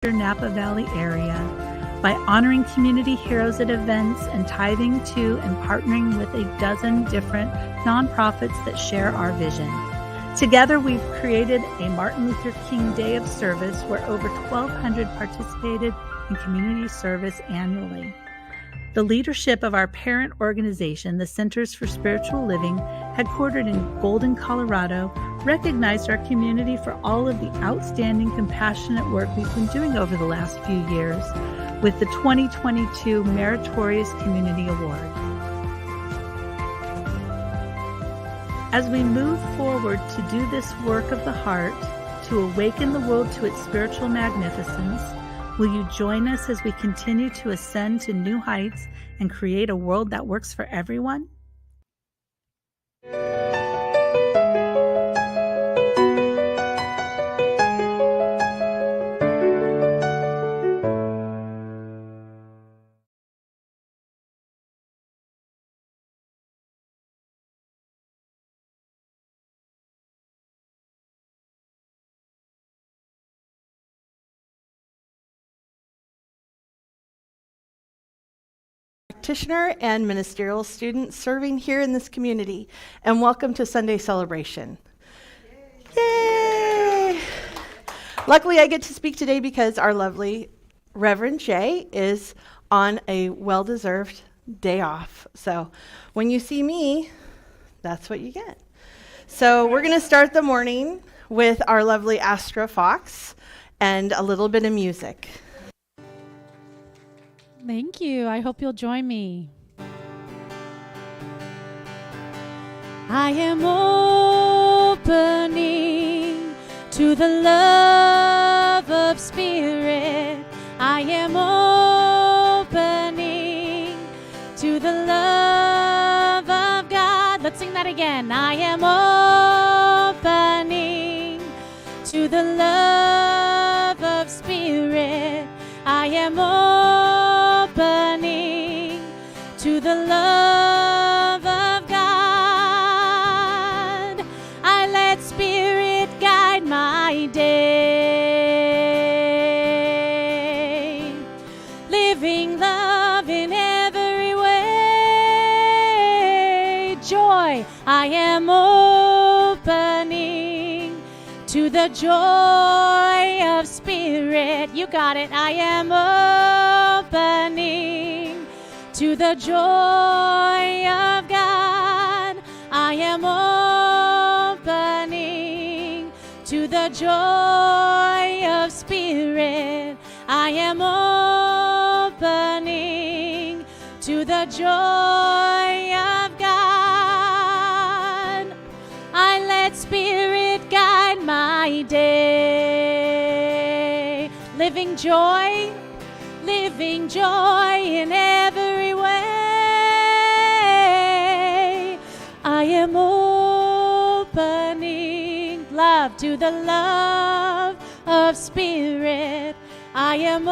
Napa Valley area by honoring community heroes at events and tithing to and partnering with a dozen different nonprofits that share our vision. Together, we've created a Martin Luther King Day of Service where over 1,200 participated in community service annually. The leadership of our parent organization, the Centers for Spiritual Living, headquartered in Golden, Colorado, recognized our community for all of the outstanding, compassionate work we've been doing over the last few years with the 2022 Meritorious Community Award. As we move forward to do this work of the heart, to awaken the world to its spiritual magnificence, will you join us as we continue to ascend to new heights and create a world that works for everyone? Practitioner and ministerial student serving here in this community, and welcome to Sunday celebration. Yay! Luckily, I get to speak today because our lovely Reverend Jay is on a well-deserved day off. So when you see me, that's what you get. So we're going to start the morning with our lovely Astra Fox and a little bit of music. Thank you. I hope you'll join me. I am opening to the love of Spirit. I am opening to the love of God. Let's sing that again. I am opening to the love of Spirit. I am opening to the love of God. I let Spirit guide my day, living love in every way. Joy, I am opening to the joy of Spirit. You got it. I am opening to the joy of God. I am opening to the joy of Spirit. I am opening to the joy of God. I let Spirit guide my day. Living joy in every way. I am opening love to the love of Spirit. I am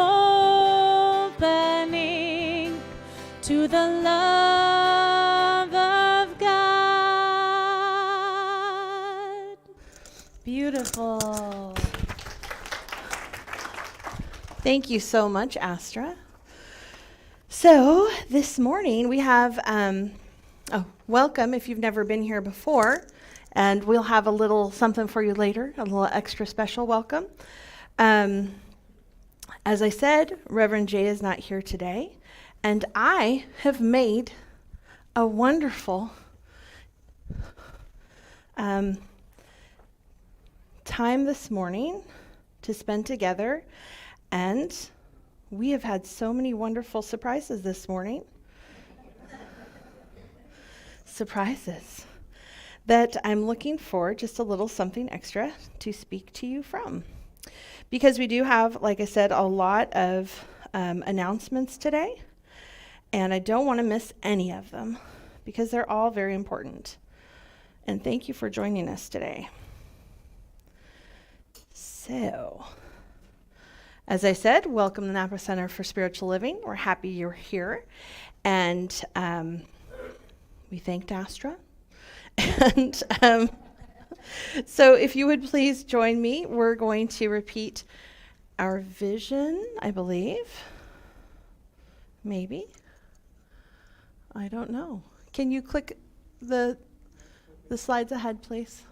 opening to the love of God. Beautiful. Thank you so much, Astra. So this morning we have, welcome if you've never been here before, and we'll have a little something for you later, a little extra special welcome. As I said, Reverend Jay is not here today, and I have made a wonderful time this morning to spend together. And we have had so many wonderful surprises this morning. Surprises that I'm looking for just a little something extra to speak to you from. Because we do have, like I said, a lot of announcements today. And I don't want to miss any of them because they're all very important. And thank you for joining us today. So, as I said, welcome to the Napa Center for Spiritual Living. We're happy you're here. And we thanked Astra. And so if you would please join me, we're going to repeat our vision, I believe. Maybe. I don't know. Can you click the slides ahead, please?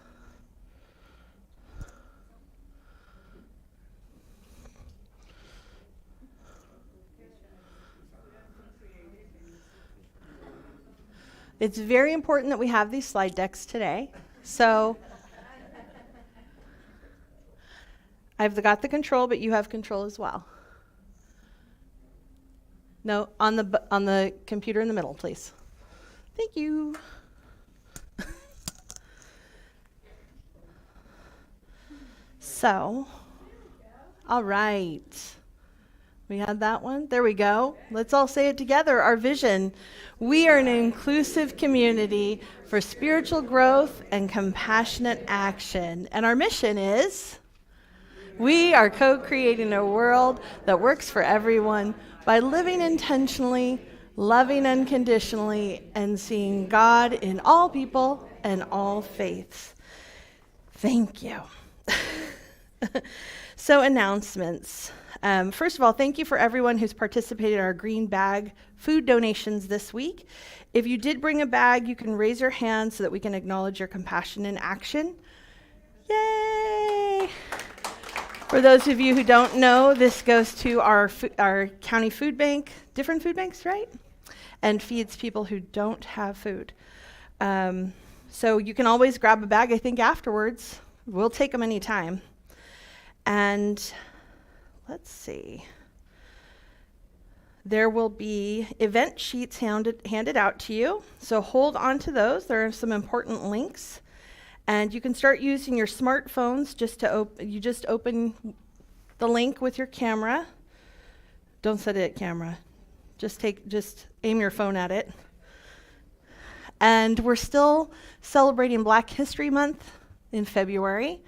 It's very important that we have these slide decks today. So I've got the control, but you have control as well. No, on the computer in the middle, please. Thank you. So, all right. We had that one. There we go. Let's all say it together. Our vision. We are an inclusive community for spiritual growth and compassionate action. And our mission is, we are co-creating a world that works for everyone by living intentionally, loving unconditionally, and seeing God in all people and all faiths. Thank you. So, announcements. First of all, thank you for everyone who's participated in our green bag food donations this week. If you did bring a bag, you can raise your hand so that we can acknowledge your compassion in action. Yay! For those of you who don't know, this goes to our county food bank, different food banks, right? And feeds people who don't have food. So you can always grab a bag, I think, afterwards. We'll take them anytime. And let's see. There will be event sheets handed out to you. So hold on to those. There are some important links. And you can start using your smartphones just to you just open the link with your camera. Don't set it at camera. Just aim your phone at it. And we're still celebrating Black History Month in February.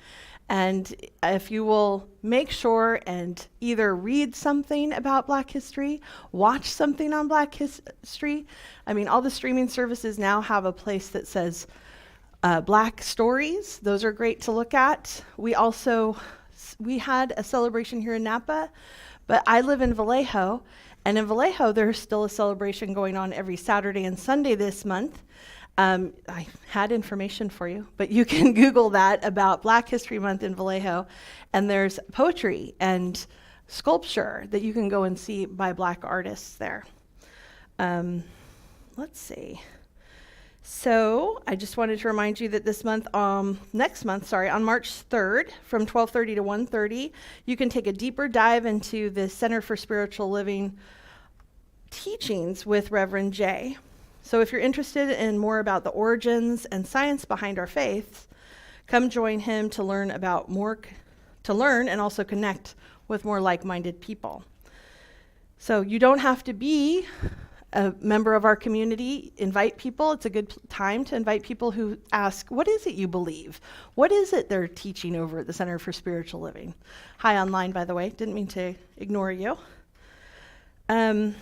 And if you will make sure and either read something about Black history, watch something on Black history. I mean, all the streaming services now have a place that says Black stories. Those are great to look at. We had a celebration here in Napa, but I live in Vallejo. And in Vallejo, there's still a celebration going on every Saturday and Sunday this month. I had information for you, but you can Google that about Black History Month in Vallejo, and there's poetry and sculpture that you can go and see by Black artists there. Let's see. So I just wanted to remind you that next month, on March 3rd, from 12:30 to 1:30, you can take a deeper dive into the Center for Spiritual Living teachings with Reverend Jay. So if you're interested in more about the origins and science behind our faiths, come join him to learn and also connect with more like-minded people. So you don't have to be a member of our community. Invite people. It's a good time to invite people who ask, what is it you believe? What is it they're teaching over at the Center for Spiritual Living? Hi online, by the way. Didn't mean to ignore you. And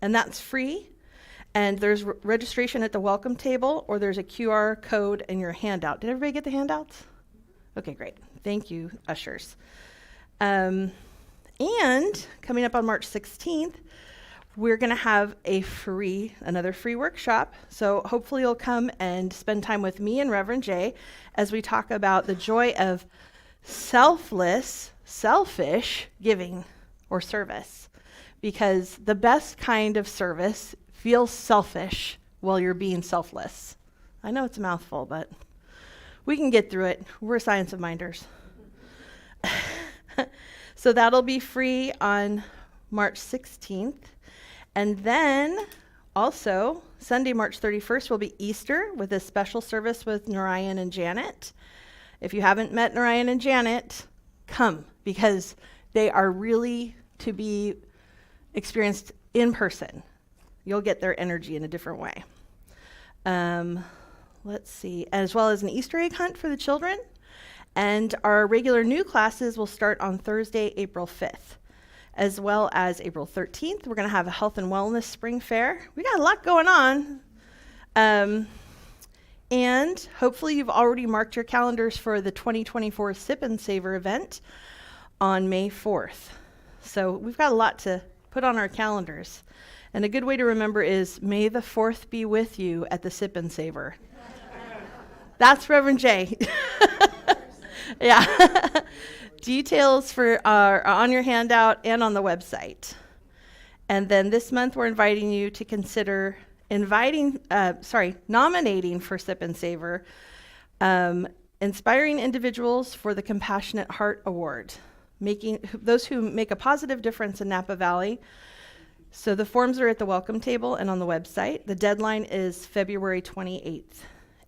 that's free. And there's registration at the welcome table, or there's a QR code in your handout. Did everybody get the handouts? Okay, great. Thank you, ushers. And coming up on March 16th, we're going to have another free workshop. So hopefully you'll come and spend time with me and Reverend Jay as we talk about the joy of selfish giving or service. Because the best kind of service feels selfish while you're being selfless. I know it's a mouthful, but we can get through it. We're science of minders. So that'll be free on March 16th. And then also, Sunday, March 31st will be Easter with a special service with Narayan and Janet. If you haven't met Narayan and Janet, come, because they are really to be experienced in person. You'll get their energy in a different way. Let's see, as well as an Easter egg hunt for the children. And our regular new classes will start on Thursday, April 5th, as well as April 13th. We're going to have a health and wellness spring fair. We got a lot going on. And hopefully you've already marked your calendars for the 2024 Sip and Savor event on May 4th. So we've got a lot to put on our calendars. And a good way to remember is, may the 4th be with you at the Sip and Savor. That's Reverend Jay. Yeah. Details are on your handout and on the website. And then this month we're inviting you to consider nominating for Sip and Savor, inspiring individuals for the Compassionate Heart Award, those who make a positive difference in Napa Valley. So the forms are at the welcome table and on the website. The deadline is February 28th.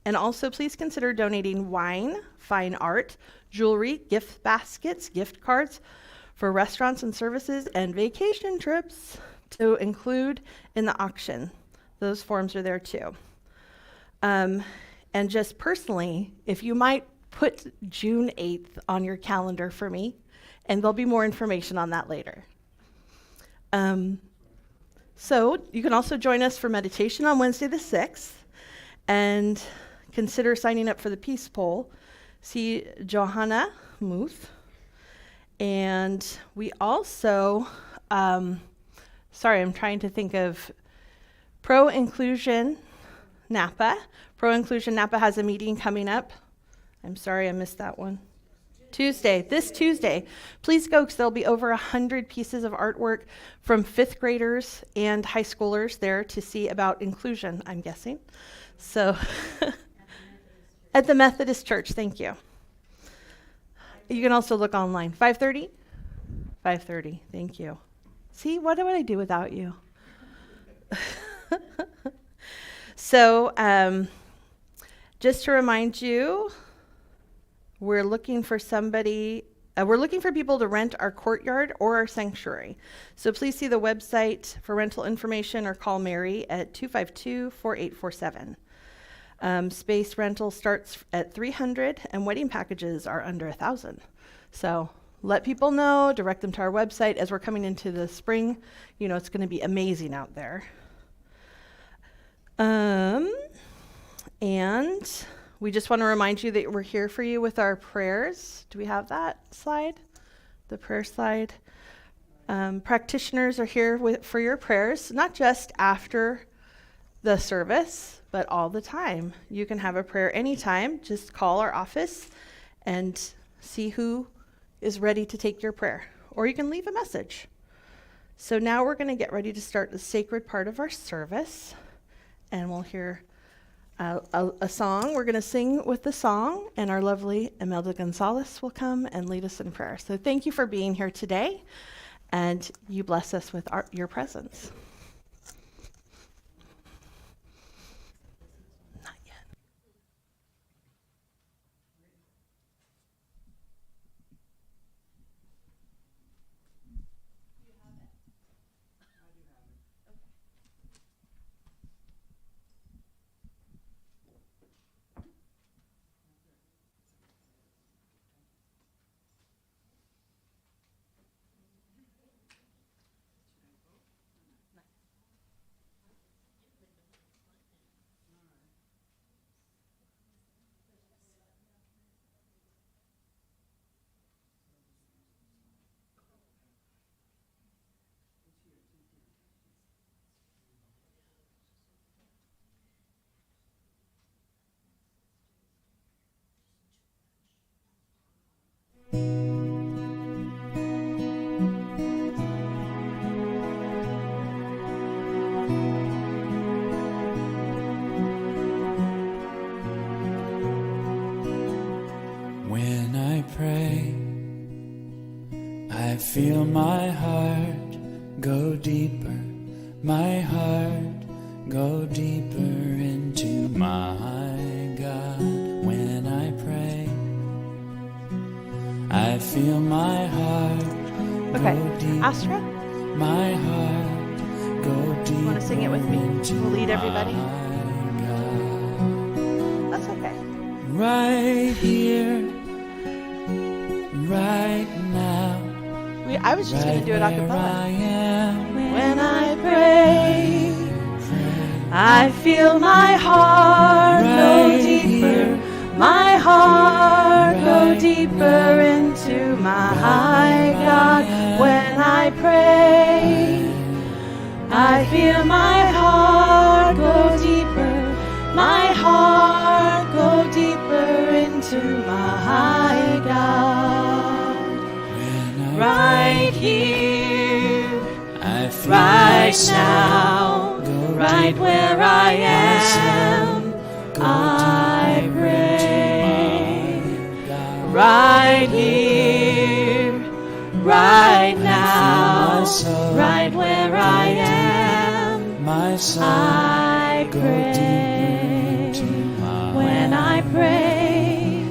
And also please consider donating wine, fine art, jewelry, gift baskets, gift cards for restaurants and services, and vacation trips to include in the auction. Those forms are there too. And just personally, if you might put June 8th on your calendar for me, and there'll be more information on that later. So you can also join us for meditation on Wednesday the 6th, and consider signing up for the Peace Poll. See Johanna Muth. And we also, I'm trying to think of Pro Inclusion Napa. Pro Inclusion Napa has a meeting coming up. I'm sorry I missed that one. This Tuesday. Please go, because there'll be over 100 pieces of artwork from 5th graders and high schoolers there to see about inclusion, I'm guessing. So, at the Methodist Church, thank you. You can also look online. 5:30? 5:30, thank you. See, what would I do without you? So, just to remind you, we're looking for people to rent our courtyard or our sanctuary. So please see the website for rental information or call Mary at 252-4847. Space rental starts at $300 and wedding packages are under $1,000. So let people know, direct them to our website. As we're coming into the spring, it's going to be amazing out there. And we just want to remind you that we're here for you with our prayers. Do we have that slide? The prayer slide. Practitioners are here for your prayers, not just after the service, but all the time. You can have a prayer anytime. Just call our office and see who is ready to take your prayer. Or you can leave a message. So now we're going to get ready to start the sacred part of our service. And we'll hear a song. We're going to sing with the song, and our lovely Imelda Gonzalez will come and lead us in prayer. So thank you for being here today, and you bless us with your presence. Not yet. When I pray, I feel my heart go deeper, my heart go deeper into my God. When I pray, I feel my heart go deeper, Astra, my heart go deeper. you want to sing it with me? We'll lead everybody. God. That's okay. Right here, right now. I was just going to do it a cappella. When I pray, I feel my heart go deeper, my heart go deeper into into my high God. When I pray, I feel my heart go deeper, my heart go deeper into my high God. Right here, right now, right where I am, I pray. Right here, right now, right where I am, I pray. When I pray,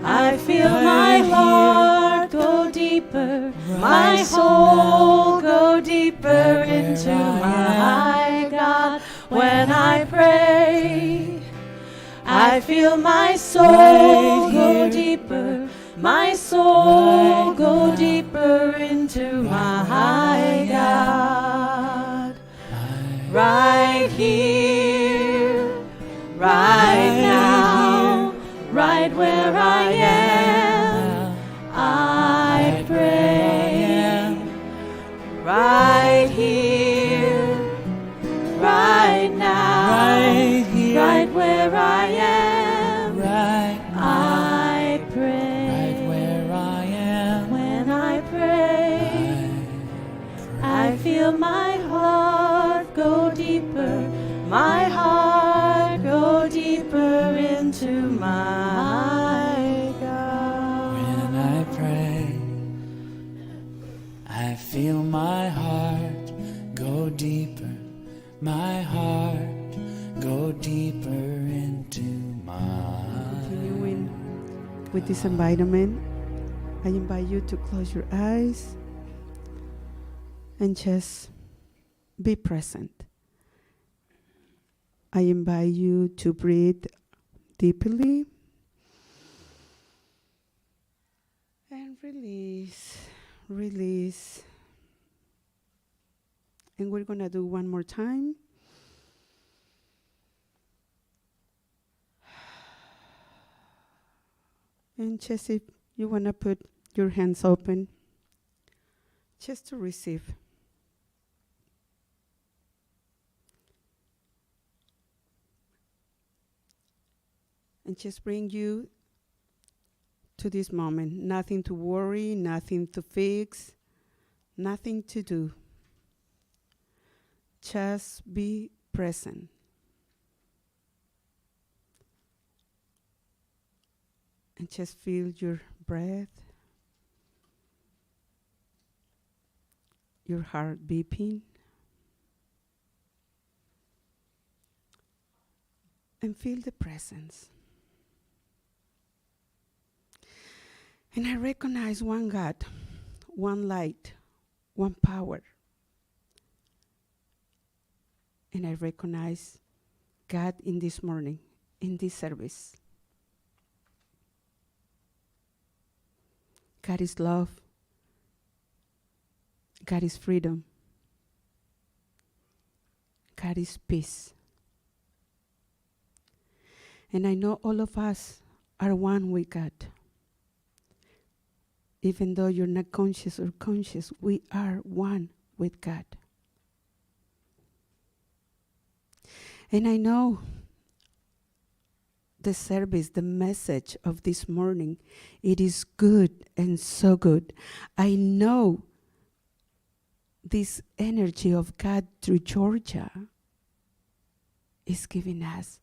I feel my heart go deeper, my soul go deeper into my high God. When I pray, I feel my soul go deeper, my soul go deeper into my high God. Right here, right now, right where I am, I pray. Right here, right now, right where I am, I pray. When I pray, I feel my heart go deeper, my heart go deeper into my God. When I pray, I feel my heart go deeper, my heart go deeper into my. Continuing with this environment, I invite you to close your eyes and just be present. I invite you to breathe deeply and release, release. And we're going to do one more time. And just if you want to put your hands open, just to receive. And just bring you to this moment. Nothing to worry, nothing to fix, nothing to do. Just be present. And just feel your breath, your heart beating, and feel the presence. And I recognize one God, one light, one power. And I recognize God in this morning, in this service. God is love. God is freedom. God is peace. And I know all of us are one with God. Even though you're not conscious or conscious, we are one with God. And I know the service, the message of this morning, it is good and so good. I know this energy of God through Georgia is giving us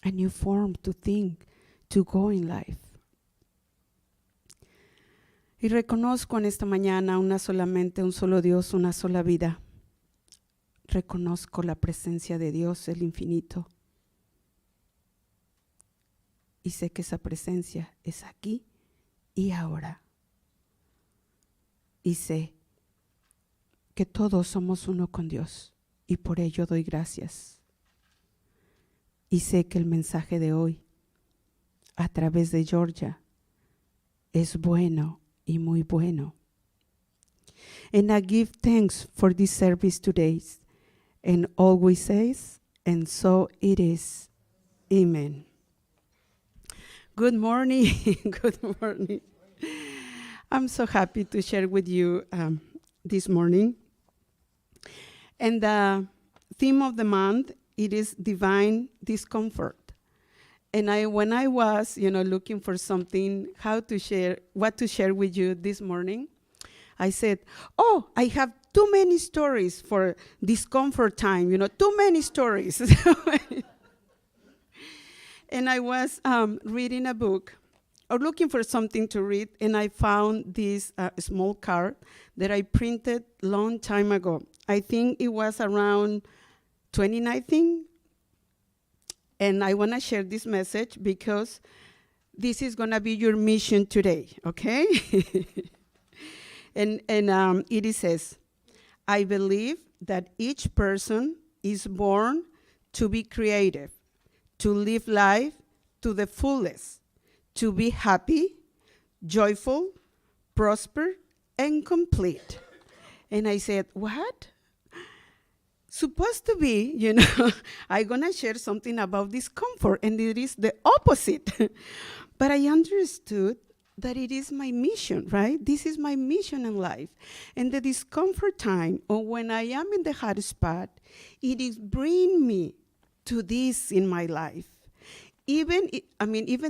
a new form to think, to go in life. Y reconozco en esta mañana una solamente, un solo Dios, una sola vida. Reconozco la presencia de Dios, el infinito. Y sé que esa presencia es aquí y ahora. Y sé que todos somos uno con Dios y por ello doy gracias. Y sé que el mensaje de hoy, a través de Georgia, es bueno y muy bueno. And I give thanks for this service today. And always says, and so it is. Amen. Good morning. Good morning. I'm so happy to share with you this morning. And the theme of the month, it is divine discomfort. And when I was, looking for something, what to share with you this morning, I said, I have too many stories for discomfort time, too many stories. And I was reading a book or looking for something to read, and I found this small card that I printed long time ago. I think it was around 2019. And I want to share this message because this is going to be your mission today, okay? and it says, I believe that each person is born to be creative, to live life to the fullest, to be happy, joyful, prosper, and complete. And I said, what? Supposed to be, I'm going to share something about discomfort, and it is the opposite. But I understood that it is my mission, right? This is my mission in life. And the discomfort time, or when I am in the hard spot, it is bringing me to this in my life. Even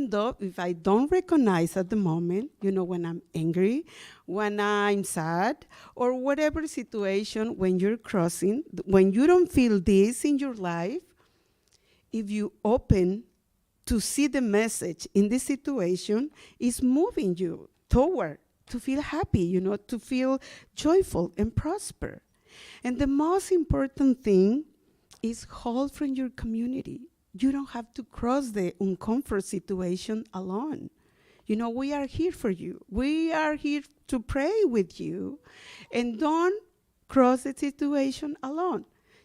though if I don't recognize at the moment, when I'm angry, when I'm sad, or whatever situation when you're crossing, when you don't feel this in your life, if you open to see the message in this situation, it's moving you toward to feel happy, to feel joyful and prosper. And the most important thing is hold from your community. You don't have to cross the uncomfort situation alone. We are here for you. We are here to pray with you. And don't cross the situation alone.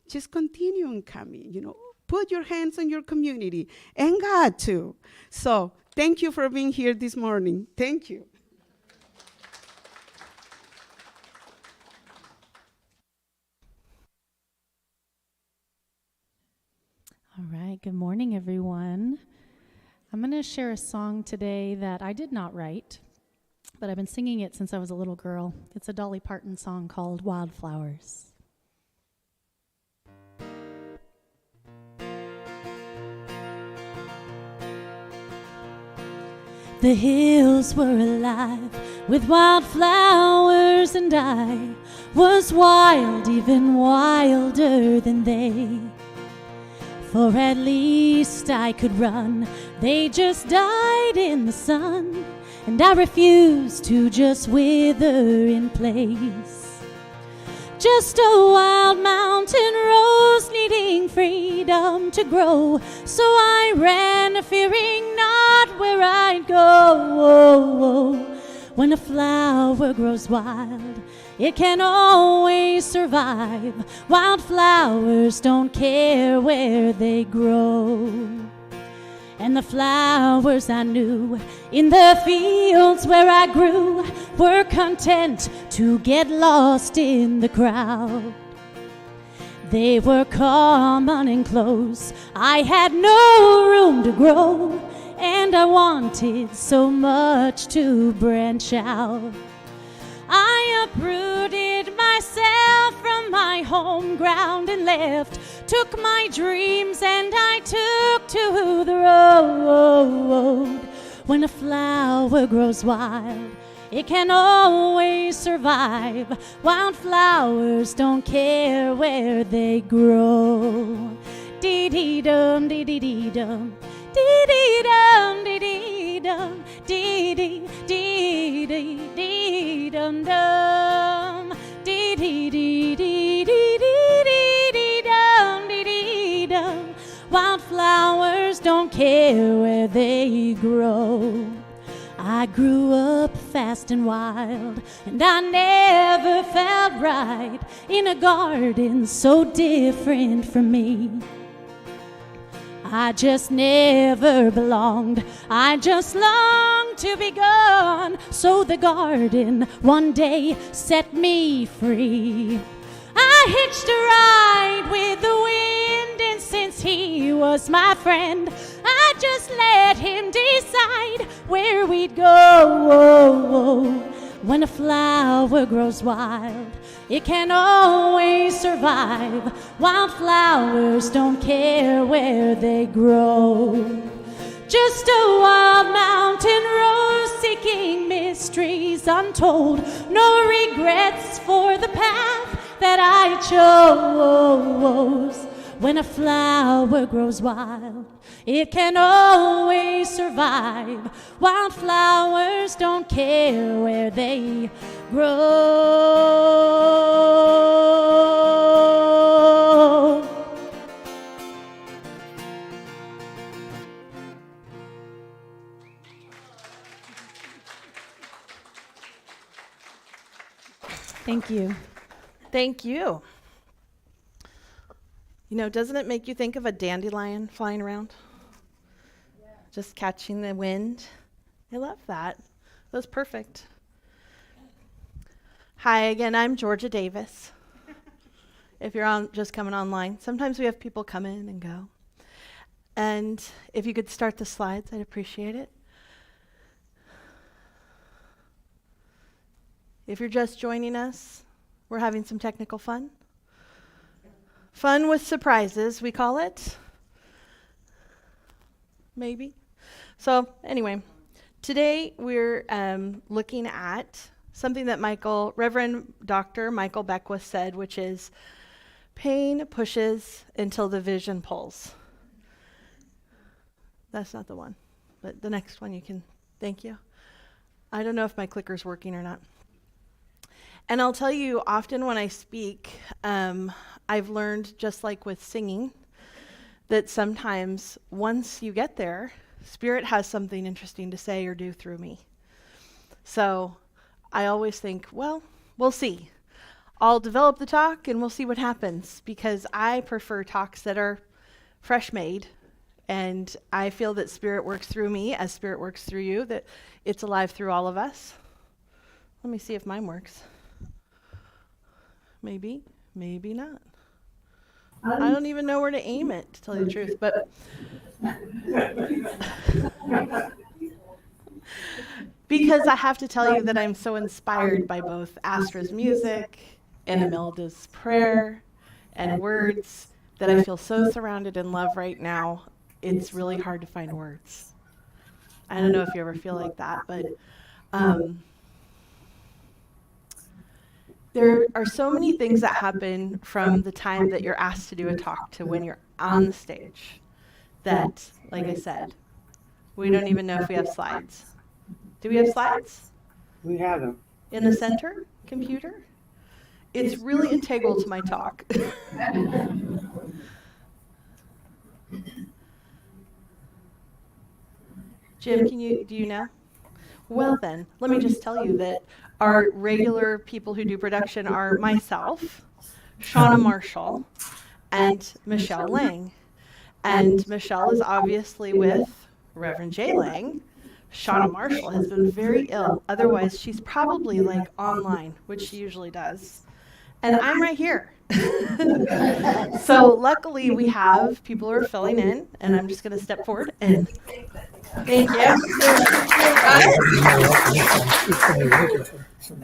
Just continue on coming, Put your hands on your community and God too. So thank you for being here this morning. Thank you. All right, good morning, everyone. I'm going to share a song today that I did not write, but I've been singing it since I was a little girl. It's a Dolly Parton song called Wildflowers. The hills were alive with wildflowers, and I was wild, even wilder than they. For at least I could run. They just died in the sun, and I refused to just wither in place. Just a wild mountain rose needing freedom to grow, so I ran fearing not where I'd go. When a flower grows wild, it can always survive. Wildflowers don't care where they grow. And the flowers I knew in the fields where I grew were content to get lost in the crowd. They were common and close. I had no room to grow, and I wanted so much to branch out. I uprooted myself from my home ground and left, took my dreams and I took to the road. When a flower grows wild, it can always survive. Wildflowers don't care where they grow. Dee-dee-dum, dee-dee-dee-dum, dee-dee-dum, dee-dee-dum, dee-dee-dee-dee-dee-dum-dum, dee-dee-dee-dee-dee-dee-dee-dum, dee-dee-dum. Wildflowers don't care where they grow. I grew up fast and wild, and I never felt right in a garden so different from me. I just never belonged. I just longed to be gone. So the garden one day set me free. I I hitched a ride with the wind, and since he was my friend, I just let him decide where we'd go. When a flower grows wild, it can always survive. Wildflowers don't care where they grow. Just a wild mountain rose seeking mysteries untold. No regrets for the path that I chose. When a flower grows wild, it can always survive. Wildflowers don't care where they grow. Thank you. Thank you. You know, doesn't it make you think of a dandelion flying around? Yeah. Just catching the wind. I love that. That was perfect. Hi again, I'm Georgia Davis. If you're just coming online, sometimes we have people come in and go. And if you could start the slides, I'd appreciate it. If you're just joining us, we're having some technical fun. Fun with surprises, we call it. Maybe. So anyway, today we're looking at something that Reverend Dr. Michael Beckwith said, which is pain pushes until the vision pulls. That's not the one, but the next one you can, thank you. I don't know if my clicker's working or not. And I'll tell you, often when I speak, I've learned, just like with singing, that sometimes once you get there, Spirit has something interesting to say or do through me. So I always think, well, we'll see. I'll develop the talk and we'll see what happens, because I prefer talks that are fresh made. And I feel that Spirit works through me as Spirit works through you, that it's alive through all of us. Let me see if mine works. Maybe, maybe not. I don't even know where to aim it, to tell you the truth, but because I have to tell you that I'm so inspired by both Astra's music and Imelda's prayer and words that I feel so surrounded in love right now. It's really hard to find words. I don't know if you ever feel like that, but there are so many things that happen from the time that you're asked to do a talk to when you're on the stage that, like I said, we don't even know if we have slides. Do we have slides? We have them. In the center computer? It's really integral to my talk. Jim, do you know? Well then, let me just tell you that our regular people who do production are myself, Shauna Marshall, and Michelle Lang. And Michelle is obviously with Reverend Jay Lang. Shauna Marshall has been very ill. Otherwise, she's probably like online, which she usually does. And I'm right here. So luckily we have people who are filling in, and I'm just going to step forward and thank you.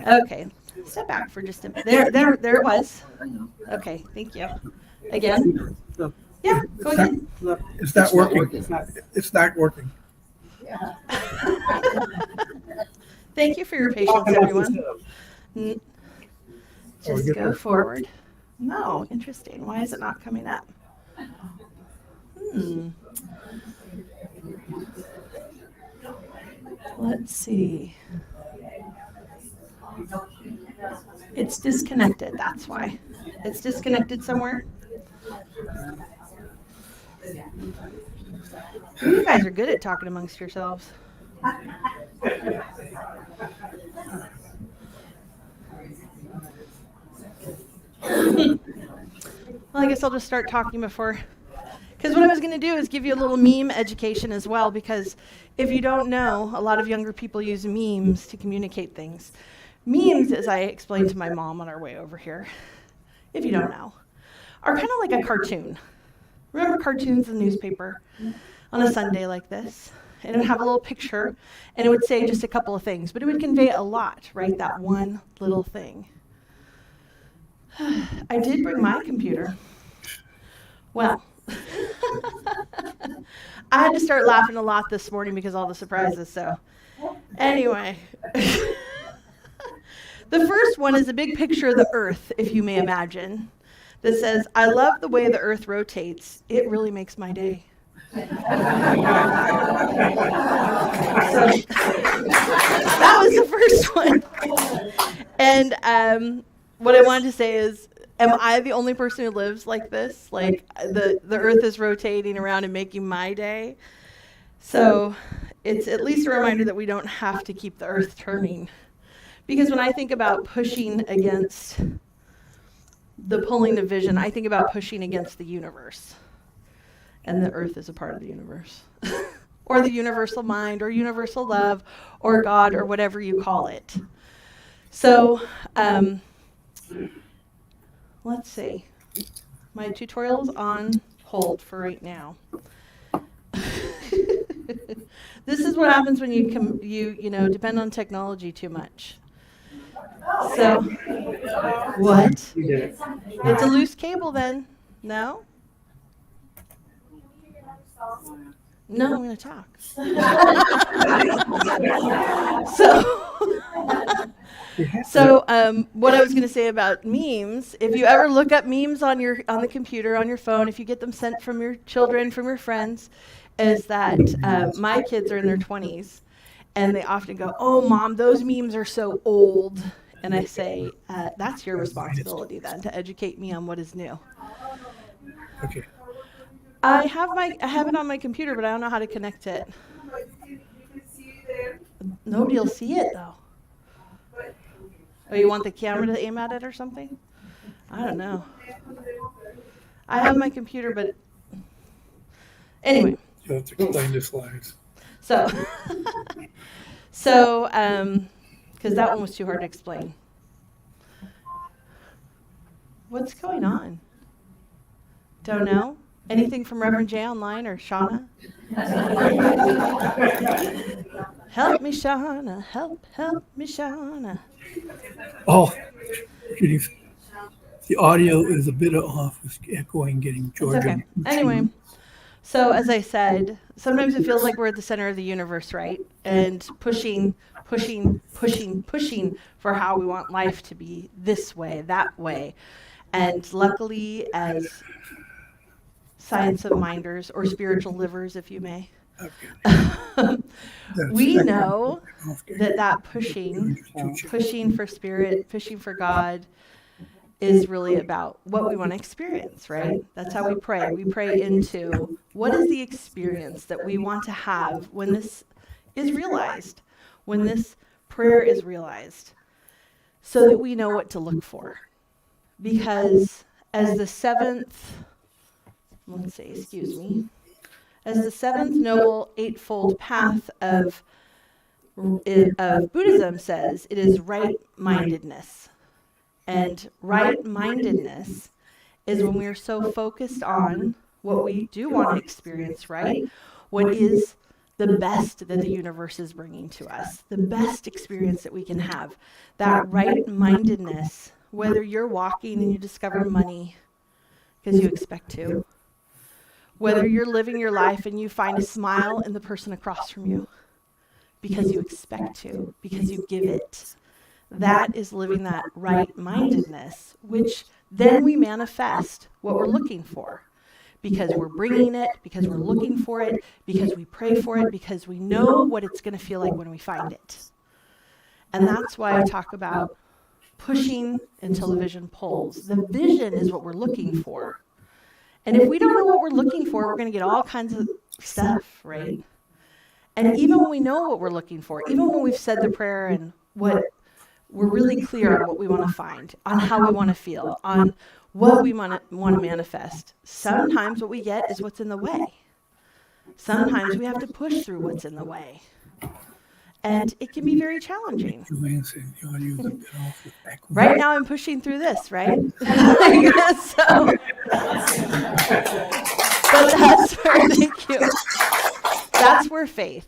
Okay, step back for just a minute. There it was. Okay, thank you. Again? Yeah, go ahead. It's not working. It's not working. Thank you for your patience, everyone. Just go forward. No, interesting. Why is it not coming up? Let's see. It's disconnected, that's why. It's disconnected somewhere. You guys are good at talking amongst yourselves. Well, I guess I'll just start talking before, because what I was going to do is give you a little meme education as well, because if you don't know, a lot of younger people use memes to communicate things. Memes, as I explained to my mom on our way over here, if you don't know, are kind of like a cartoon. Remember cartoons in the newspaper on a Sunday like this? And it would have a little picture, and it would say just a couple of things, but it would convey a lot, right? That one little thing. I did bring my computer. Well, I had to start laughing a lot this morning because of all the surprises, so anyway. The first one is a big picture of the Earth, if you may imagine, that says, "I love the way the Earth rotates. It really makes my day." So, that was the first one. And what I wanted to say is, am I the only person who lives like this? Like the Earth is rotating around and making my day? So it's at least a reminder that we don't have to keep the Earth turning. Because when I think about pushing against the pulling of vision, I think about pushing against the universe. And the Earth is a part of the universe. Or the universal mind, or universal love, or God, or whatever you call it. So, let's see. My tutorial is on hold for right now. This is what happens when you depend on technology too much. So, what? It's a loose cable then. No? No, I'm going to talk. So what I was going to say about memes, if you ever look up memes on the computer, on your phone, if you get them sent from your children, from your friends, is that my kids are in their 20s, and they often go, "Oh, Mom, those memes are so old." And I say, that's your responsibility then, to educate me on what is new. Okay. I have it on my computer, but I don't know how to connect it. Nobody will see it though. Oh, you want the camera to aim at it or something? I don't know. I have my computer, but anyway. You have to explain the slides. So, because that one was too hard to explain. What's going on? Don't know? Anything from Reverend Jay online or Shauna? Help me, Shauna. Help me, Shauna. Oh, the audio is a bit off. It's echoing, getting Georgia. It's okay. Anyway, so as I said, sometimes it feels like we're at the center of the universe, right? And pushing for how we want life to be this way, that way. And luckily, as science of minders, or spiritual livers, if you may, we know that pushing for spirit, pushing for God, is really about what we want to experience, right? That's how we pray. We pray into what is the experience that we want to have when this is realized, when this prayer is realized, so that we know what to look for. Because as the seventh noble eightfold path of Buddhism says, it is right-mindedness. And right-mindedness is when we are so focused on what we do want to experience, right? What is the best that the universe is bringing to us, the best experience that we can have. That right-mindedness, whether you're walking and you discover money because you expect to, whether you're living your life and you find a smile in the person across from you because you expect to, because you give it. That is living that right-mindedness, which then we manifest what we're looking for. Because we're bringing it, because we're looking for it, because we pray for it, because we know what it's going to feel like when we find it. And that's why I talk about pushing until the vision pulls. The vision is what we're looking for. And if we don't know what we're looking for, we're going to get all kinds of stuff, right? And even when we know what we're looking for, even when we've said the prayer and what we're really clear on what we want to find, on how we want to feel, on what we want to manifest, sometimes what we get is what's in the way. Sometimes we have to push through what's in the way. And it can be very challenging. You answered, you ought to use a bit off the back. Right now I'm pushing through this, right? But that's where, thank you. That's where faith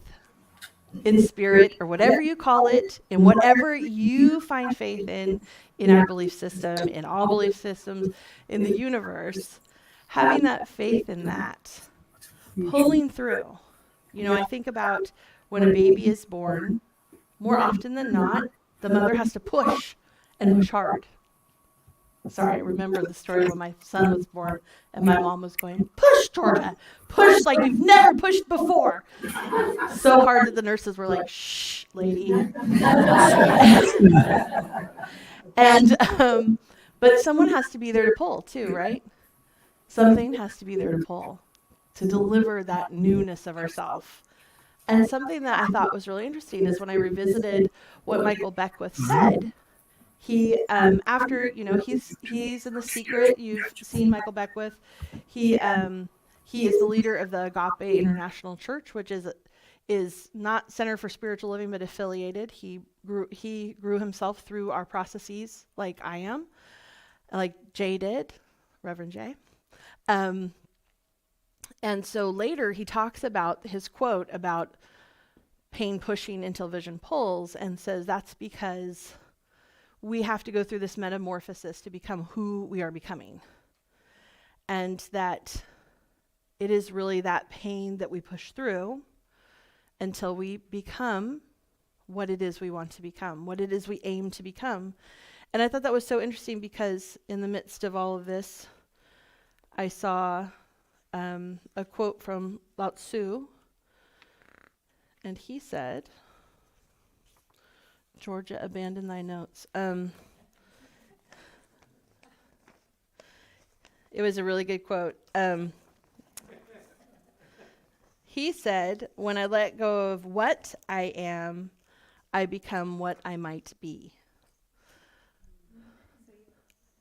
in spirit, or whatever you call it, in whatever you find faith in our belief system, in all belief systems, in the universe, having that faith in that, pulling through. You know, I think about when a baby is born, more often than not, the mother has to push and push hard. Sorry, I remember the story when my son was born and my mom was going, push, Georgia, push like you've never pushed before. So hard that the nurses were like, shh, lady. And, but someone has to be there to pull too, right? Something has to be there to pull, to deliver that newness of ourself. And something that I thought was really interesting is when I revisited what Michael Beckwith said. He, after, you know, he's in The Secret. You've seen Michael Beckwith. He is the leader of the Agape International Church, which is not Center for Spiritual Living, but affiliated. He grew himself through our processes, like I am, like Jay did, Reverend Jay. And so later he talks about his quote about pain pushing until vision pulls, and says that's because we have to go through this metamorphosis to become who we are becoming. And that it is really that pain that we push through until we become what it is we want to become, what it is we aim to become. And I thought that was so interesting because in the midst of all of this, I saw a quote from Lao Tzu, and he said, Georgia, abandon thy notes. It was a really good quote. He said, when I let go of what I am, I become what I might be.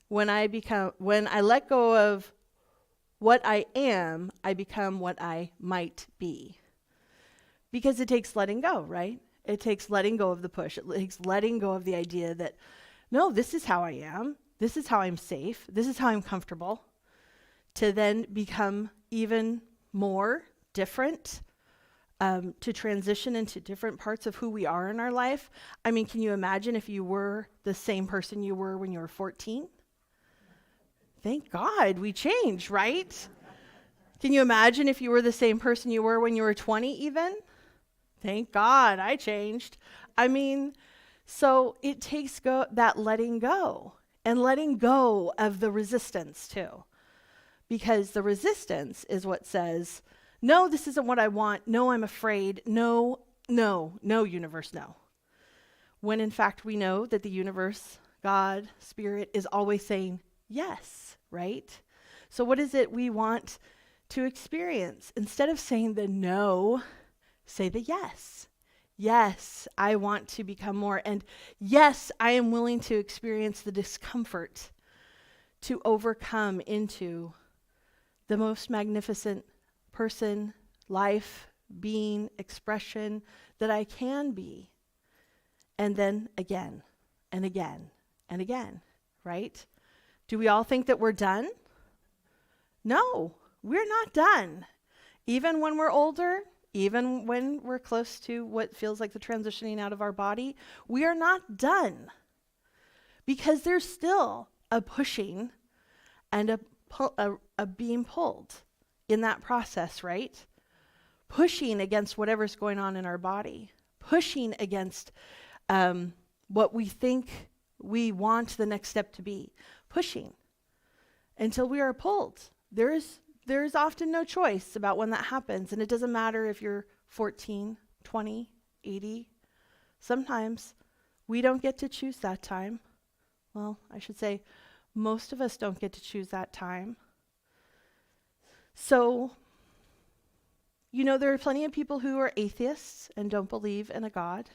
When I let go of what I am, I become what I might be. Because it takes letting go, right? It takes letting go of the push. It takes letting go of the idea that, no, this is how I am. This is how I'm safe. This is how I'm comfortable. To then become even more different, to transition into different parts of who we are in our life. I mean, can you imagine if you were the same person you were when you were 14? Thank God we changed, right? Can you imagine if you were the same person you were when you were 20 even? Thank God I changed. I mean, so it takes that letting go, and letting go of the resistance too. Because the resistance is what says, no, this isn't what I want. No, I'm afraid. No, universe, no. When in fact we know that the universe, God, Spirit is always saying yes, right? So what is it we want to experience? Instead of saying the no, say the yes. Yes, I want to become more. And yes, I am willing to experience the discomfort to overcome into the most magnificent person, life, being, expression that I can be. And then again, and again, and again, right? Do we all think that we're done? No, we're not done. Even when we're older, even when we're close to what feels like the transitioning out of our body, we are not done. Because there's still a pushing and a being pulled in that process, right? Pushing against whatever's going on in our body. Pushing against what we think we want the next step to be. Pushing until we are pulled. There's often no choice about when that happens, and it doesn't matter if you're 14, 20, 80. Sometimes we don't get to choose that time. Well, I should say most of us don't get to choose that time. So, you know, there are plenty of people who are atheists and don't believe in a God.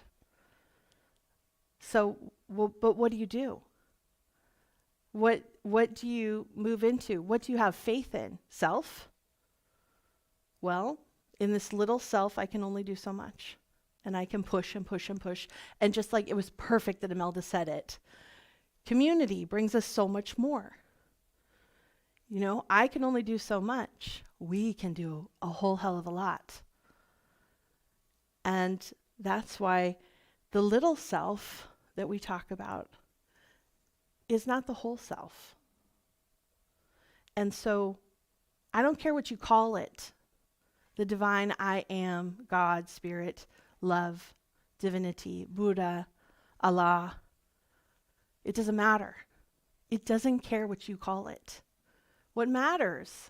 So, but what do you do? What do you move into? What do you have faith in? Self? Well, in this little self, I can only do so much. and I can push and push and push. And just like it was perfect that Imelda said it, community brings us so much more. You know, I can only do so much. We can do a whole hell of a lot. And that's why the little self that we talk about is not the whole self. And so I don't care what you call it, the divine I am, God, spirit, love, divinity, Buddha, Allah. It doesn't matter. It doesn't care what you call it. What matters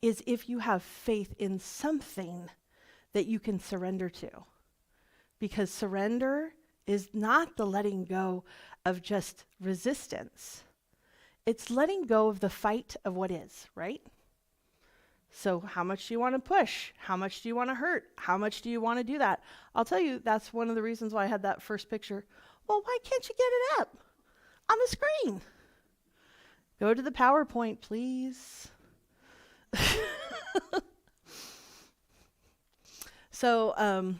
is if you have faith in something that you can surrender to. Because surrender is not the letting go of just resistance. It's letting go of the fight of what is, right? So how much do you want to push? How much do you want to hurt? How much do you want to do that? I'll tell you, that's one of the reasons why I had that first picture. Well, why can't you get it up on the screen? Go to the PowerPoint, please. So,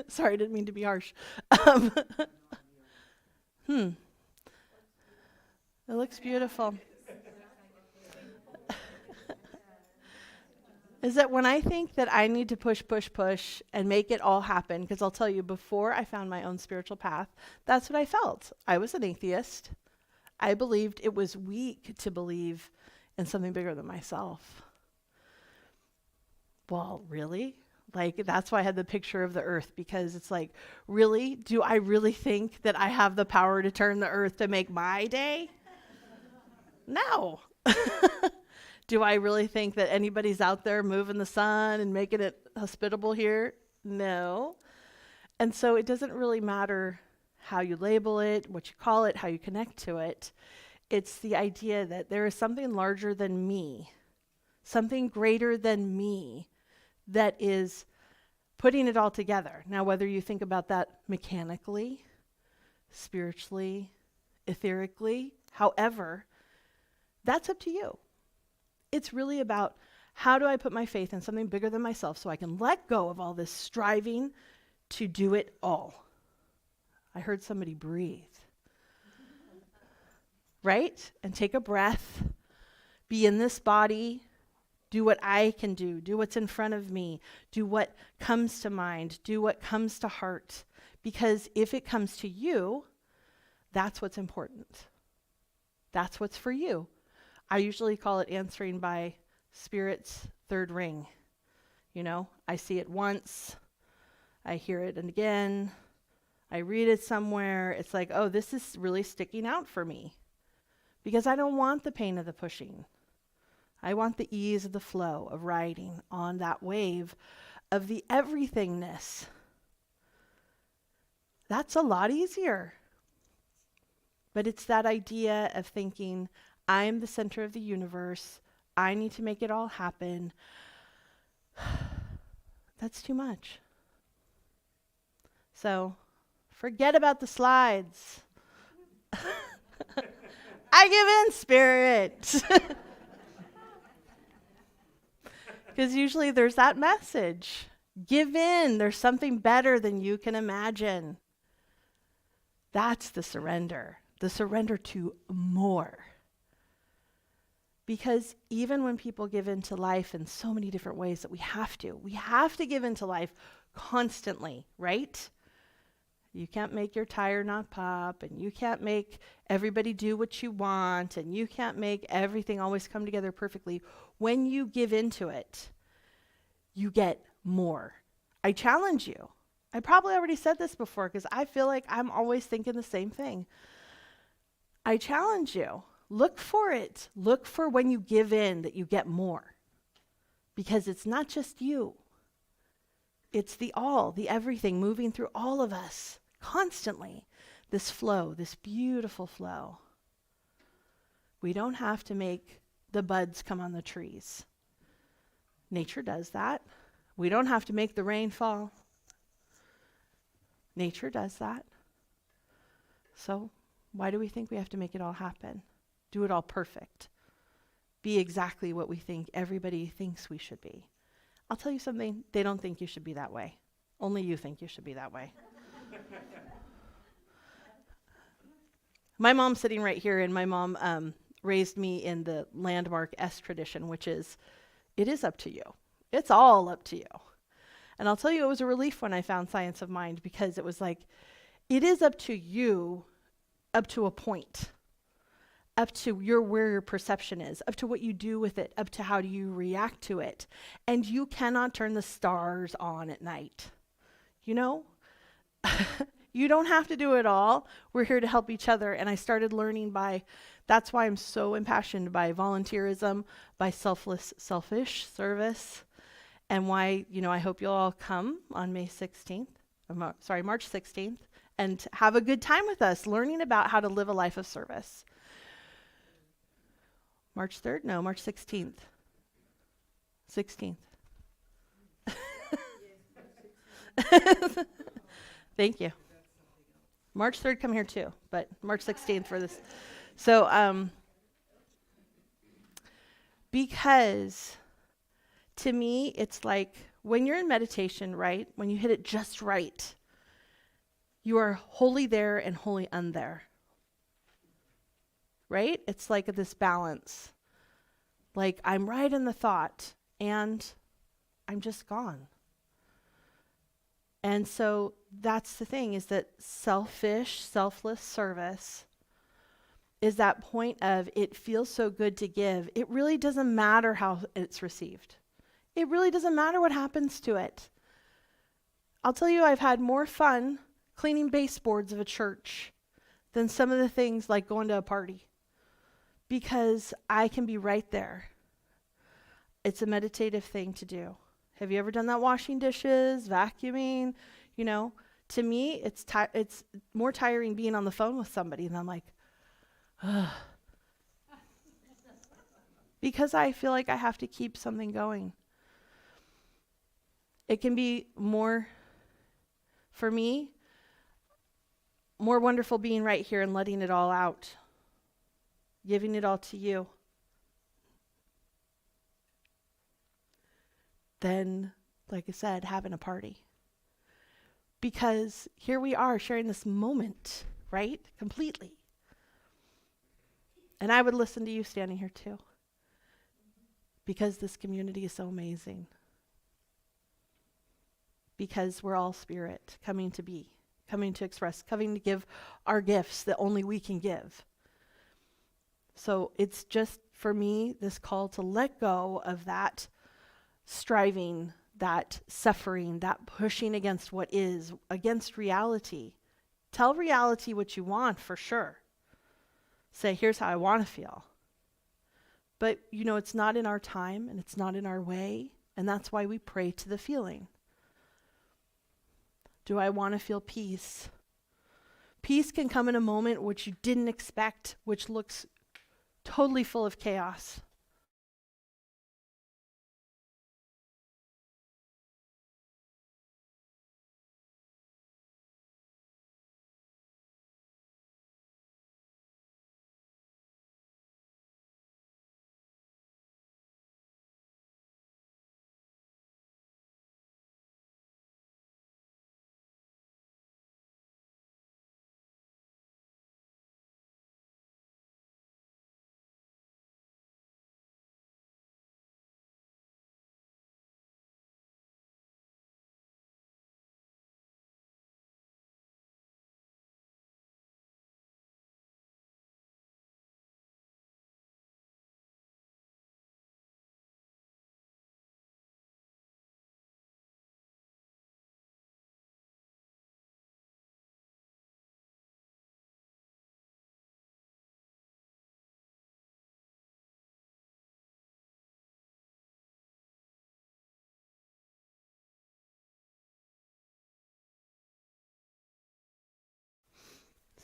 sorry, I didn't mean to be harsh. It looks beautiful. Is that when I think that I need to push, push, push and make it all happen, because I'll tell you, before I found my own spiritual path, that's what I felt. I was an atheist. I believed it was weak to believe in something bigger than myself. Well, really? Like, that's why I had the picture of the earth, because it's like, really? Do I really think that I have the power to turn the earth to make my day? No. Do I really think that anybody's out there moving the sun and making it hospitable here? No. And so it doesn't really matter how you label it, what you call it, how you connect to it. It's the idea that there is something larger than me, something greater than me, that is putting it all together. Now, whether you think about that mechanically, spiritually, etherically, however, that's up to you. It's really about, how do I put my faith in something bigger than myself so I can let go of all this striving to do it all? I heard somebody breathe. Right? And take a breath, be in this body, do what I can do what's in front of me, do what comes to mind, do what comes to heart. Because if it comes to you, that's what's important. That's what's for you. I usually call it answering by Spirit's third ring. You know, I see it once, I hear it again, I read it somewhere. It's like, oh, this is really sticking out for me. Because I don't want the pain of the pushing. I want the ease of the flow of riding on that wave of the everythingness. That's a lot easier. But it's that idea of thinking, I'm the center of the universe. I need to make it all happen. That's too much. So, forget about the slides. I give in, Spirit. Because usually there's that message. Give in. There's something better than you can imagine. That's the surrender to more. Because even when people give into life in so many different ways that we have to give into life constantly, right? You can't make your tire not pop, and you can't make everybody do what you want, and you can't make everything always come together perfectly. When you give into it, you get more. I challenge you. I probably already said this before because I feel like I'm always thinking the same thing. I challenge you. Look for it. Look for when you give in that you get more. Because it's not just you. It's the all, the everything moving through all of us constantly. This flow, this beautiful flow. We don't have to make the buds come on the trees. Nature does that. We don't have to make the rain fall. Nature does that. So why do we think we have to make it all happen? Do it all perfect. Be exactly what we think everybody thinks we should be. I'll tell you something, they don't think you should be that way. Only you think you should be that way. My mom's sitting right here, and my mom raised me in the landmark S tradition, which is, it is up to you. It's all up to you. And I'll tell you, it was a relief when I found Science of Mind, because it was like, it is up to you up to a point, up to where your perception is, up to what you do with it, up to how do you react to it. And you cannot turn the stars on at night. You know? You don't have to do it all. We're here to help each other. And I started learning that's why I'm so impassioned by volunteerism, by selfish service, and why, I hope you'll all come on March 16th, and have a good time with us, learning about how to live a life of service. March 3rd? No, March 16th. 16th. Thank you. March 3rd, come here too, but March 16th for this. So, because to me, it's like when you're in meditation, right? When you hit it just right, you are wholly there and wholly unthere. Right? It's like this balance. Like I'm right in the thought and I'm just gone. And so that's the thing, is that selfless service is that point of it feels so good to give. It really doesn't matter how it's received. It really doesn't matter what happens to it. I'll tell you, I've had more fun cleaning baseboards of a church than some of the things like going to a party, because I can be right there. It's a meditative thing to do. Have you ever done that? Washing dishes, vacuuming, to me, it's more tiring being on the phone with somebody, and I'm like, ugh. Because I feel like I have to keep something going. It can be more, for me, more wonderful being right here and letting it all out, giving it all to you, than, like I said, having a party. Because here we are sharing this moment, right? Completely. And I would listen to you standing here too, because this community is so amazing. Because we're all spirit, coming to be, coming to express, coming to give our gifts that only we can give. So it's just, for me, this call to let go of that striving, that suffering, that pushing against what is, against reality. Tell reality what you want, for sure. Say, here's how I want to feel. But, it's not in our time, and it's not in our way, and that's why we pray to the feeling. Do I want to feel peace? Peace can come in a moment which you didn't expect, which looks totally full of chaos.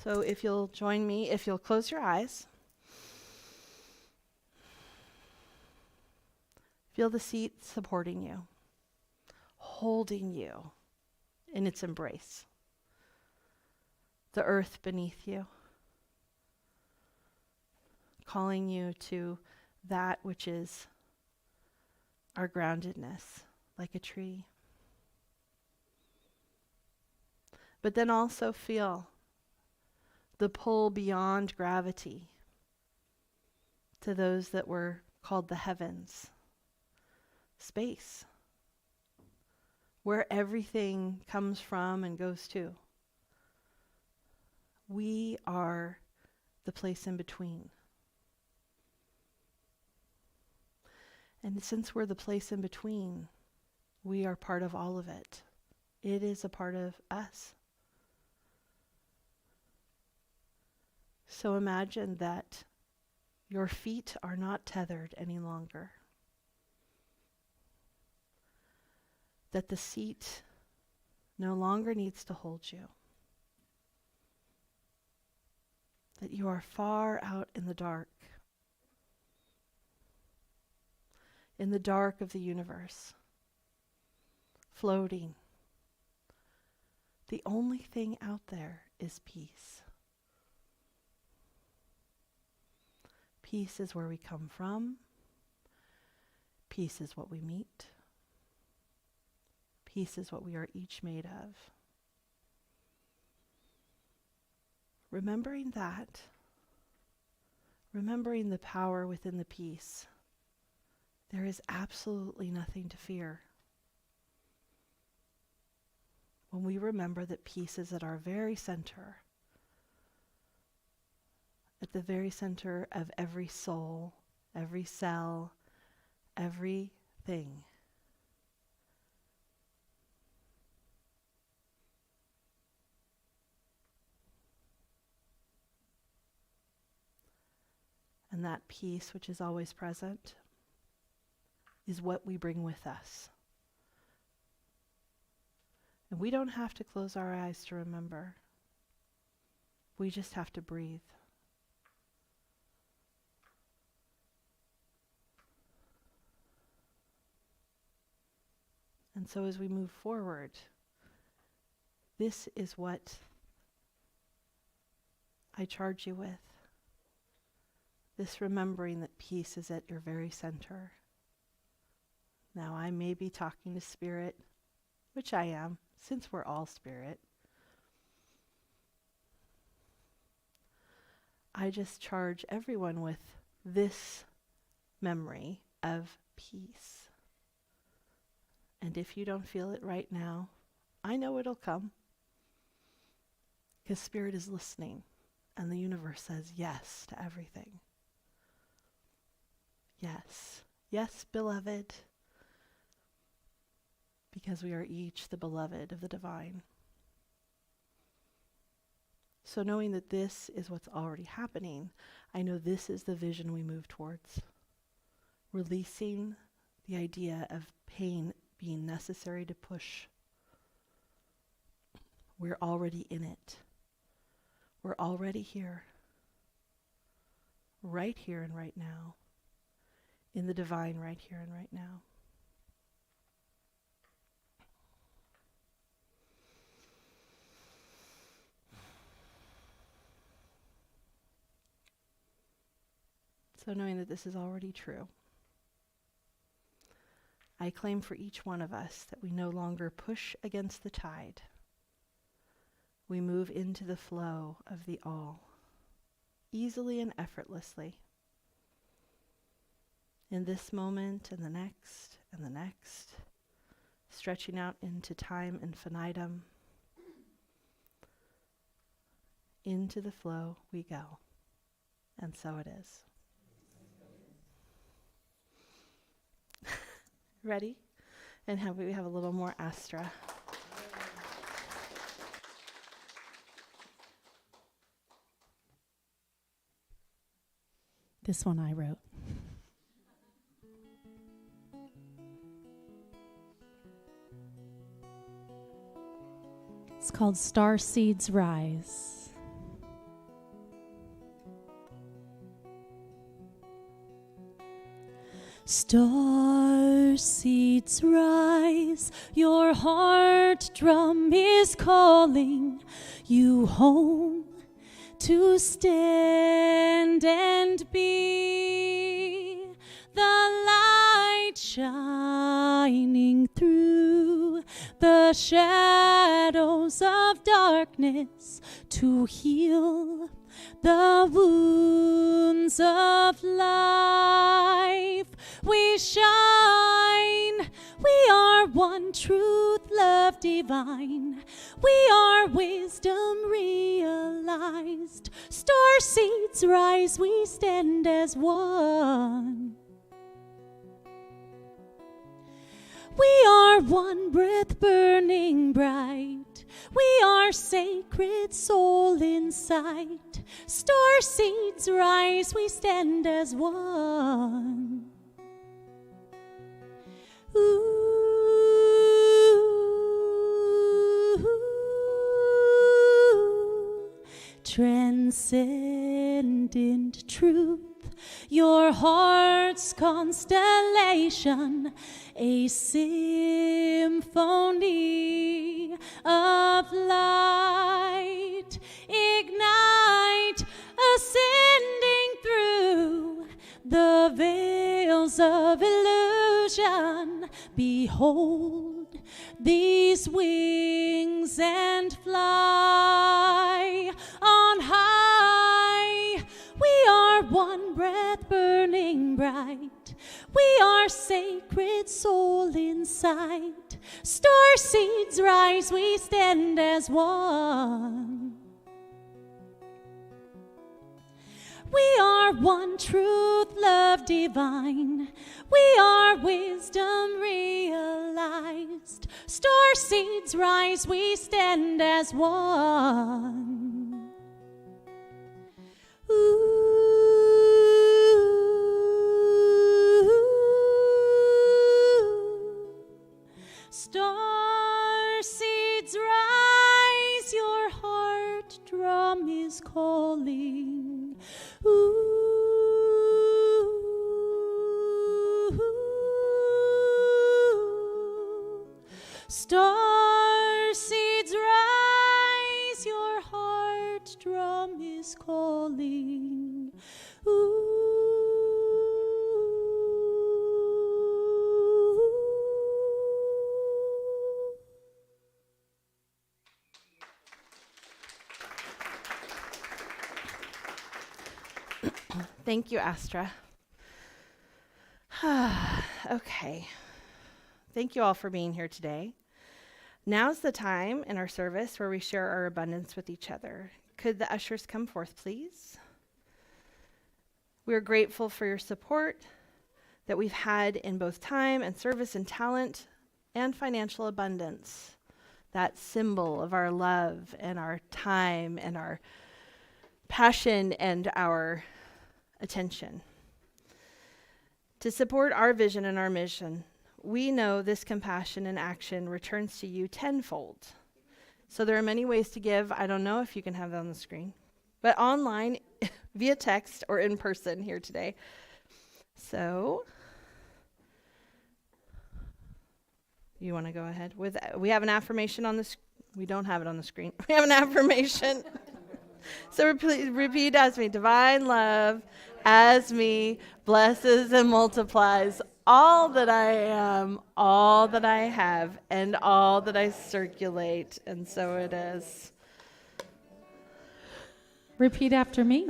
So if you'll join me, if you'll close your eyes. Feel the seat supporting you, holding you in its embrace. The earth beneath you, calling you to that which is our groundedness, like a tree. But then also feel the pull beyond gravity to those that were called the heavens, space, where everything comes from and goes to. We are the place in between. And since we're the place in between, we are part of all of it. It is a part of us. So imagine that your feet are not tethered any longer. That the seat no longer needs to hold you. That you are far out in the dark of the universe, floating. The only thing out there is peace. Peace is where we come from. Peace is what we meet. Peace is what we are each made of. Remembering that, remembering the power within the peace, there is absolutely nothing to fear. When we remember that peace is at our very center, at the very center of every soul, every cell, everything. And that peace, which is always present, is what we bring with us. And we don't have to close our eyes to remember. We just have to breathe. And so as we move forward, this is what I charge you with. This remembering that peace is at your very center. Now I may be talking to spirit, which I am, since we're all spirit. I just charge everyone with this memory of peace. And if you don't feel it right now, I know it'll come. Because spirit is listening, and the universe says yes to everything. Yes. Yes, beloved. Because we are each the beloved of the divine. So knowing that this is what's already happening, I know this is the vision we move towards. Releasing the idea of pain being necessary to push. We're already in it. We're already here. Right here and right now. In the divine right here and right now. So knowing that this is already true, I claim for each one of us that we no longer push against the tide. We move into the flow of the all, easily and effortlessly. In this moment and the next, stretching out into time infinitum. Into the flow we go. And so it is. Ready? And we have a little more Astra. This one I wrote. It's called Star Seeds Rise. Star seeds rise, your heart drum is calling you home to stand and be the light shining through the the shadows of darkness, to heal the wounds of life. We shine, we are one truth, love divine. We are wisdom realized. Star seeds rise, we stand as one. We are one breath burning bright. We are sacred soul in sight. Star seeds rise, we stand as one. Ooh, transcendent truth, your heart's constellation, a symphony of light. Ignite, ascending through the veils of illusion. Behold these wings and fly on high. We are one breath burning bright. We are sacred soul in sight. Star seeds rise, we stand as one. We are one truth, love divine. We are wisdom realized. Star seeds rise, we stand as one. Ooh, star seeds rise, your heart drum is calling. Ooh, star seeds rise, your heart drum is calling. Ooh. Thank you, Astra. Okay. Thank you all for being here today. Now's the time in our service where we share our abundance with each other. Could the ushers come forth, please? We are grateful for your support that we've had in both time and service and talent and financial abundance. That symbol of our love and our time and our passion and our attention. To support our vision and our mission, we know this compassion and action returns to you tenfold. So there are many ways to give. I don't know if you can have that on the screen, but online, via text, or in person here today. So you want to go ahead with? We have an affirmation on this. We don't have it on the screen. We have an affirmation. So repeat as me. Divine love as me blesses and multiplies all that I am, all that I have, and all that I circulate. And so it is. Repeat after me.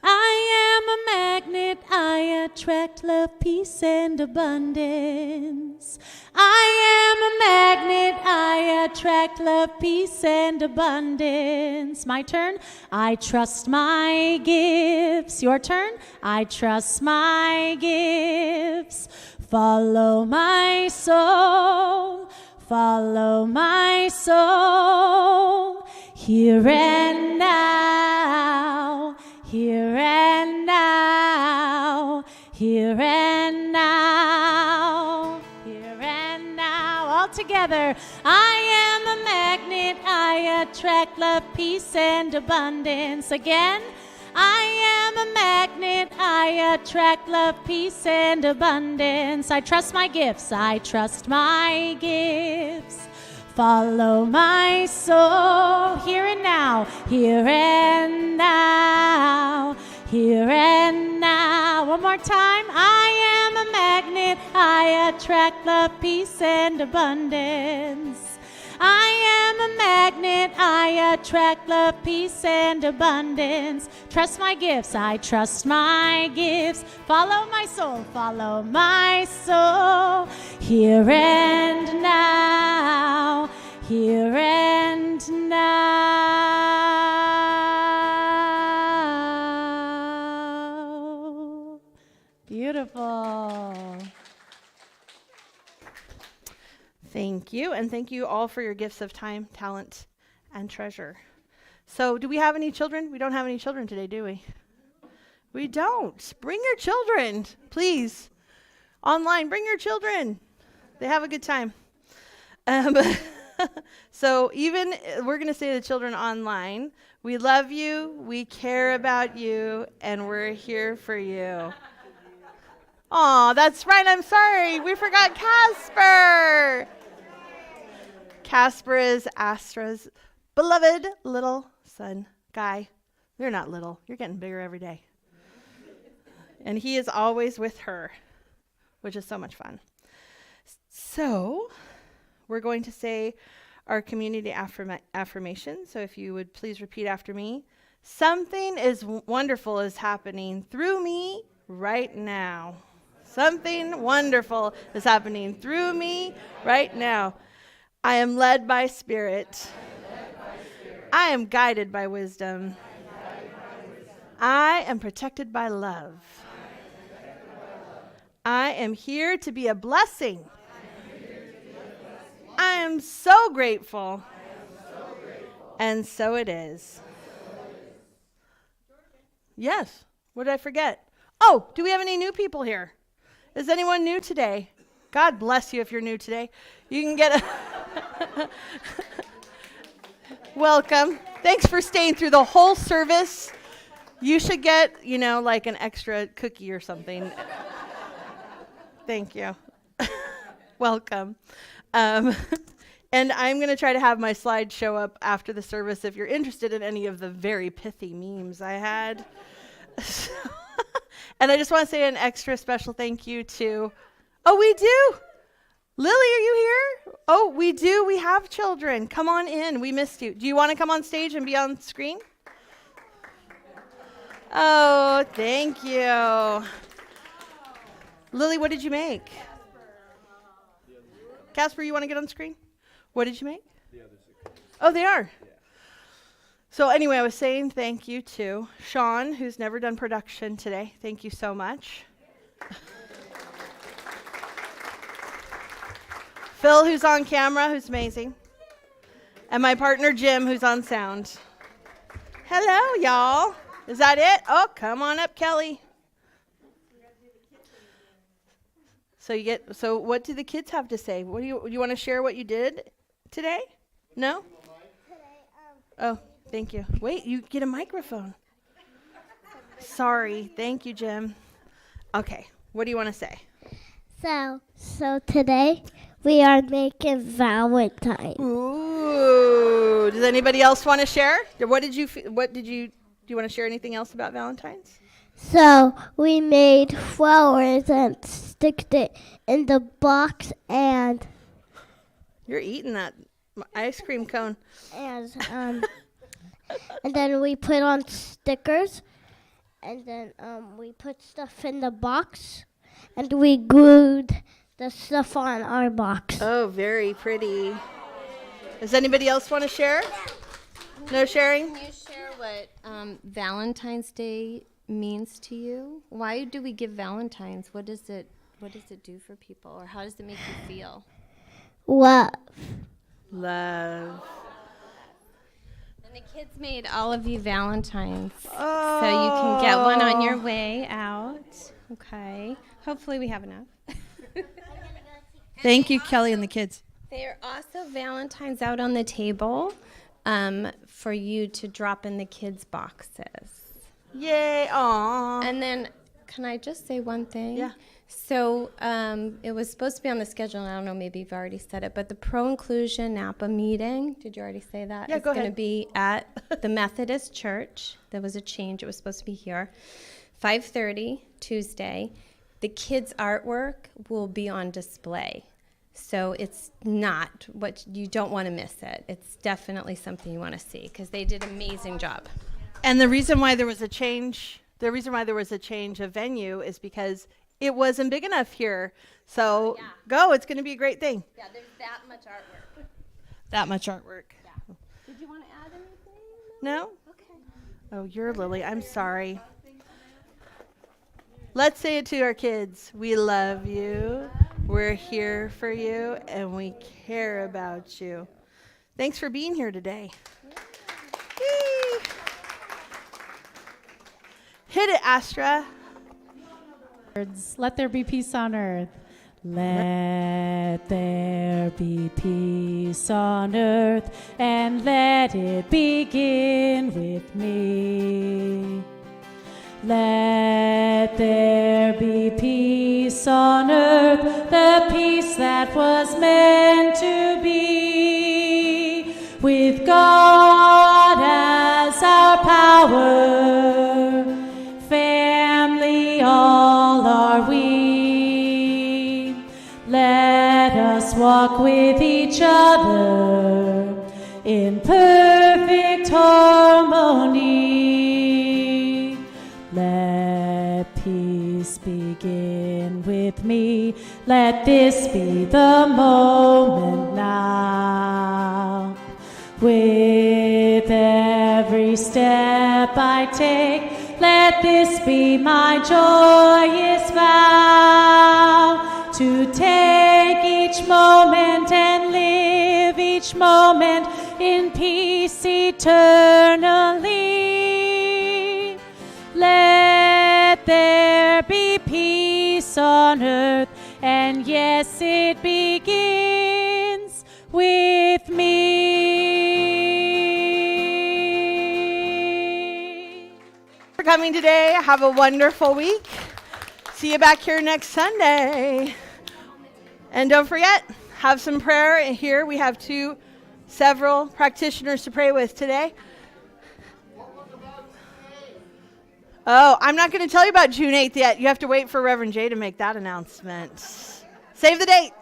I am a magnet, I attract love, peace, and abundance. I am a magnet, I attract love, peace, and abundance. My turn. I trust my gifts. Your turn. I trust my gifts. Follow my soul. Follow my soul. Here and now. Here and now, here and now, here and now, all together. I am a magnet, I attract love, peace, and abundance. Again, I am a magnet, I attract love, peace, and abundance. I trust my gifts, I trust my gifts. Follow my soul, here and now, here and now, here and now. One more time. I am a magnet, magnet, I attract love, peace, and abundance. I am a magnet, I attract love, peace, and abundance. Trust my gifts, I trust my gifts. Follow my soul, follow my soul. Here and now, here and now. Beautiful. Thank you, and thank you all for your gifts of time, talent, and treasure. So, do we have any children? We don't have any children today, do we? We don't. Bring your children, please. Online, bring your children. They have a good time. So, even we're going to say to the children online, we love you, we care about you, and we're here for you. Aw, that's right. I'm sorry. We forgot Casper. Casper is Astra's beloved little son, Guy. They're not little. You're getting bigger every day. And he is always with her, which is so much fun. So we're going to say our community affirmation. So if you would please repeat after me. Something is wonderful is happening through me right now. Something wonderful is happening through me right now. I am led by Spirit. I am guided by wisdom. I am protected by love. I am here to be a blessing. I am so grateful. And so it is. Yes. What did I forget? Oh, do we have any new people here? Is anyone new today? God bless you if you're new today. You can get a welcome. Thanks for staying through the whole service. You should get, like an extra cookie or something. Thank you. Welcome. And I'm going to try to have my slides show up after the service if you're interested in any of the very pithy memes I had. And I just want to say an extra special thank you to, we do. Lily, are you here? Oh, we do. We have children. Come on in. We missed you. Do you want to come on stage and be on screen? Oh, thank you. Lily, what did you make? Casper, you want to get on screen? What did you make? The other 6. Oh, they are? Yeah. So anyway, I was saying thank you to Sean, who's never done production today. Thank you so much. Phil, who's on camera, who's amazing. And my partner, Jim, who's on sound. Hello, y'all. Is that it? Oh, come on up, Kelly. So what do the kids have to say? What do you want to share what you did today? No? Oh, thank you. Wait, you get a microphone. Sorry. Thank you, Jim. Okay. What do you want to say? So today we are making Valentine. Ooh. Does anybody else want to share? Do you want to share anything else about Valentine's? So we made flowers and sticked it in the box and You're eating that ice cream cone. and then we put on stickers and then we put stuff in the box and we glued the stuff on our box. Oh, very pretty. Does anybody else want to share? No sharing? Can you share what Valentine's Day means to you? Why do we give Valentine's? What does it do for people, or how does it make you feel? Love. Love. And the kids made all of you Valentines, so you can get one on your way out. Okay. Hopefully we have enough. Thank you, Kelly and the kids. There are also Valentines out on the table for you to drop in the kids' boxes. Yay! Aww. And then, can I just say one thing? Yeah. So it was supposed to be on the schedule, and I don't know, maybe you've already said it, but the Pro-Inclusion Napa meeting, did you already say that? Yeah, go ahead. It's going to be at the Methodist Church. There was a change. It was supposed to be here. 5:30 Tuesday. the kids' artwork will be on display. So it's not what you don't want to miss it. It's definitely something you want to see because they did an amazing job. And the reason why there was a change of venue is because it wasn't big enough here. So go, it's going to be a great thing. Yeah, there's that much artwork. That much artwork. Yeah. Did you want to add anything? No? Okay. Oh, you're Lily. I'm sorry. Let's say it to our kids. We love you. We're here for you, and we care about you. Thanks for being here today. Yay. Hit it, Astra. Let there be peace on earth. Let there be peace on earth, and let it begin with me. Let there be peace on earth, the peace that was meant to be, with God as our power, family all are we. Let us walk with each other in perfect harmony. Let peace begin with me. Let this be the moment now. With every step I take, let this be my joyous vow, to take each moment and live each moment in peace eternally. Let there be peace on earth, and yes, it begins with me. For coming today. Have a wonderful week. See you back here next Sunday. And don't forget, have some prayer here. We have several practitioners to pray with today. Oh, I'm not going to tell you about June 8th yet. You have to wait for Reverend Jay to make that announcement. Save the date.